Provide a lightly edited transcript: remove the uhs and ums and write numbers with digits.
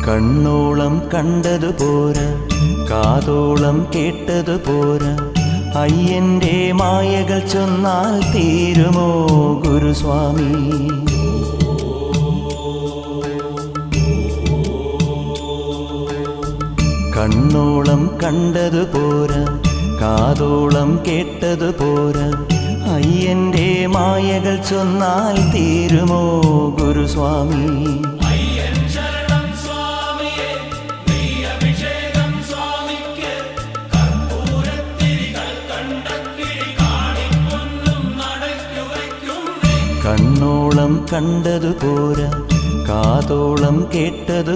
കണ്ണോളം കണ്ടതു പോരാ, കാതോളം കേട്ടതു പോരാ, അയ്യന്റെ മായകൾ ചൊന്നാൽ തീരുമോ ഗുരുസ്വാമി? കണ്ണോളം കണ്ടതു പോരാ, കാതോളം കേട്ടതു പോരാ, അയ്യന്റെ മായകൾ ചൊന്നാൽ തീരുമോ ഗുരുസ്വാമി? കണ്ണോളം കണ്ടതു പോരാ, കാതോളം കേട്ടതു